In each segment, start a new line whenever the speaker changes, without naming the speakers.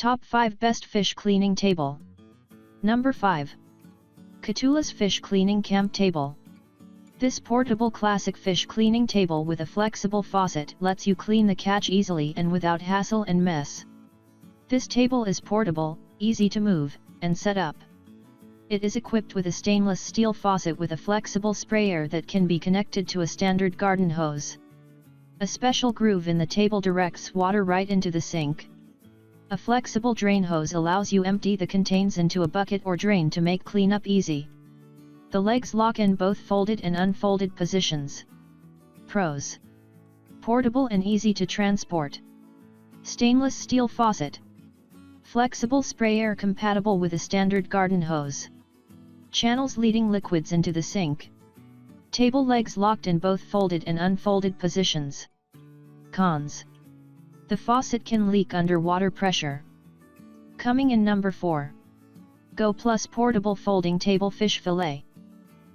Top 5 Best Fish Cleaning Table. Number 5. KOTULAS Fish Cleaning Camp Table. This portable classic fish cleaning table with a flexible faucet lets you clean the catch easily and without hassle and mess. This table is portable, easy to move, and set up. It is equipped with a stainless steel faucet with a flexible sprayer that can be connected to a standard garden hose. A special groove in the table directs water right into the sink. A flexible drain hose allows you empty the contents into a bucket or drain to make cleanup easy. The legs lock in both folded and unfolded positions. Pros: portable and easy to transport. Stainless steel faucet. Flexible sprayer compatible with a standard garden hose. Channels leading liquids into the sink. Table legs locked in both folded and unfolded positions. Cons: the faucet can leak under water pressure. Coming in number 4. GOPLUS Portable Folding Table Fish Fillet.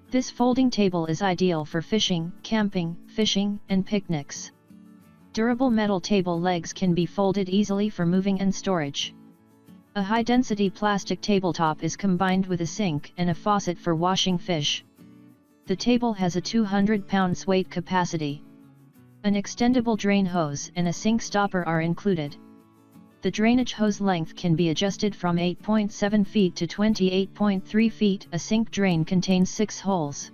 This folding table is ideal for fishing, camping, fishing, and picnics. Durable metal table legs can be folded easily for moving and storage. A high-density plastic tabletop is combined with a sink and a faucet for washing fish. The table has a 200 pounds weight capacity. An extendable drain hose and a sink stopper are included. The drainage hose length can be adjusted from 8.7 feet to 28.3 feet. A sink drain contains 6 holes.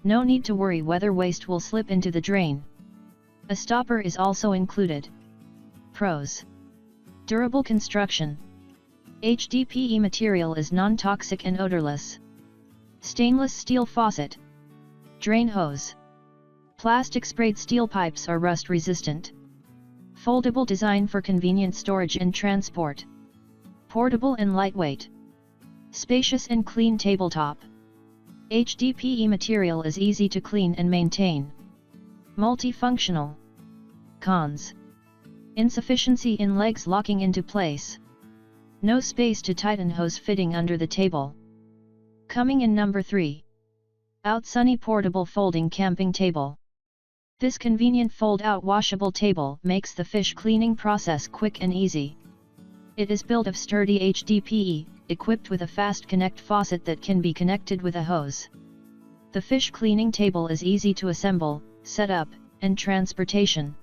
No need to worry whether waste will slip into the drain. A stopper is also included. Pros: durable construction. HDPE material is non-toxic and odorless. Stainless steel faucet. Drain hose. Plastic sprayed steel pipes are rust resistant. Foldable design for convenient storage and transport. Portable and lightweight. Spacious and clean tabletop. HDPE material is easy to clean and maintain. Multifunctional. Cons: insufficiency in legs locking into place. No space to tighten hose fitting under the table. Coming in number 3. OUTSUNNY Portable Folding Camping Table. This convenient fold-out washable table makes the fish cleaning process quick and easy. It is built of sturdy HDPE, equipped with a fast connect faucet that can be connected with a hose. The fish cleaning table is easy to assemble, set up, and transportation.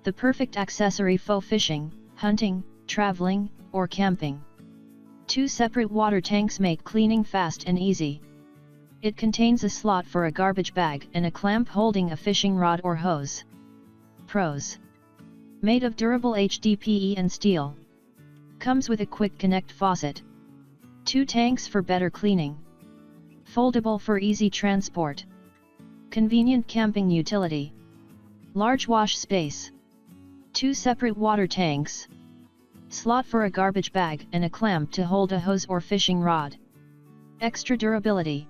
The perfect accessory for fishing, hunting, traveling, or camping. 2 separate water tanks make cleaning fast and easy. It contains a slot for a garbage bag and a clamp holding a fishing rod or hose. Pros: made of durable HDPE and steel. Comes with a quick connect faucet. 2 tanks for better cleaning. Foldable for easy transport. Convenient camping utility. Large wash space. 2 separate water tanks. Slot for a garbage bag and a clamp to hold a hose or fishing rod. Extra durability.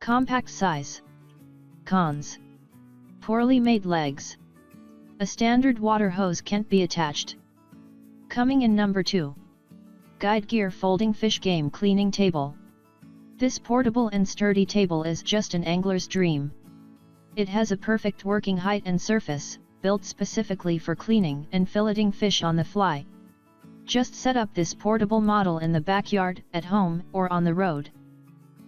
Compact size. Cons: poorly made legs. A standard water hose can't be attached. Coming in number 2. Guide Gear Folding Fish Game Cleaning Table. This portable and sturdy table is just an angler's dream. It has a perfect working height and surface, built specifically for cleaning and filleting fish on the fly. Just set up this portable model in the backyard, at home, or on the road.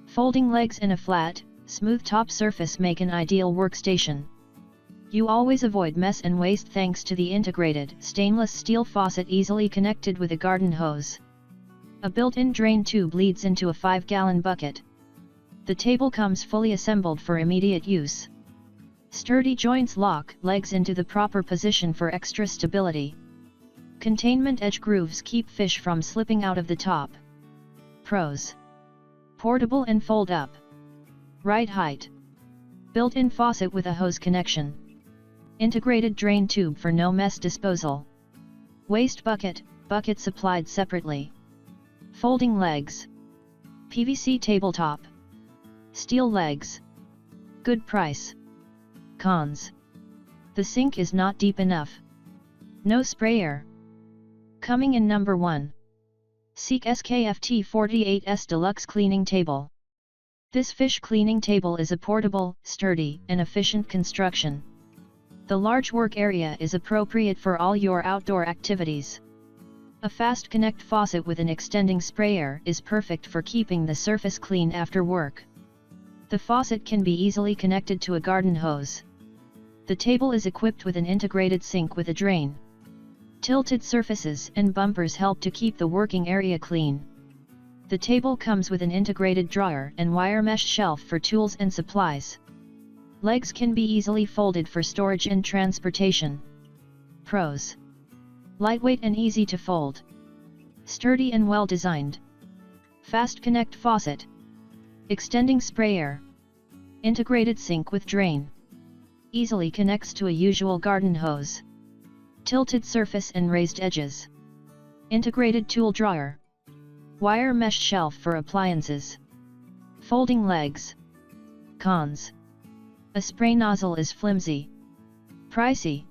Folding legs and a flat, smooth top surface make an ideal workstation. You always avoid mess and waste thanks to the integrated stainless steel faucet easily connected with a garden hose. A built-in drain tube leads into a 5-gallon bucket. The table comes fully assembled for immediate use. Sturdy joints lock legs into the proper position for extra stability. Containment edge grooves keep fish from slipping out of the top. Pros: portable and fold up. Right height. Built-in faucet with a hose connection. Integrated drain tube for no mess disposal. Waste bucket, bucket supplied separately. Folding legs. PVC tabletop. Steel legs. Good price. Cons: the sink is not deep enough. No sprayer. Coming in number 1. Seek SKFT 48S Deluxe Cleaning Table. This fish cleaning table is a portable, sturdy, and efficient construction. The large work area is appropriate for all your outdoor activities. A fast connect faucet with an extending sprayer is perfect for keeping the surface clean after work. The faucet can be easily connected to a garden hose. The table is equipped with an integrated sink with a drain. Tilted surfaces and bumpers help to keep the working area clean. The table comes with an integrated drawer and wire mesh shelf for tools and supplies. Legs can be easily folded for storage and transportation. Pros: lightweight and easy to fold. Sturdy and well designed. Fast connect faucet. Extending sprayer. Integrated sink with drain. Easily connects to a usual garden hose. Tilted surface and raised edges. Integrated tool drawer. Wire mesh shelf for appliances. Folding legs. Cons: a spray nozzle is flimsy. Pricey.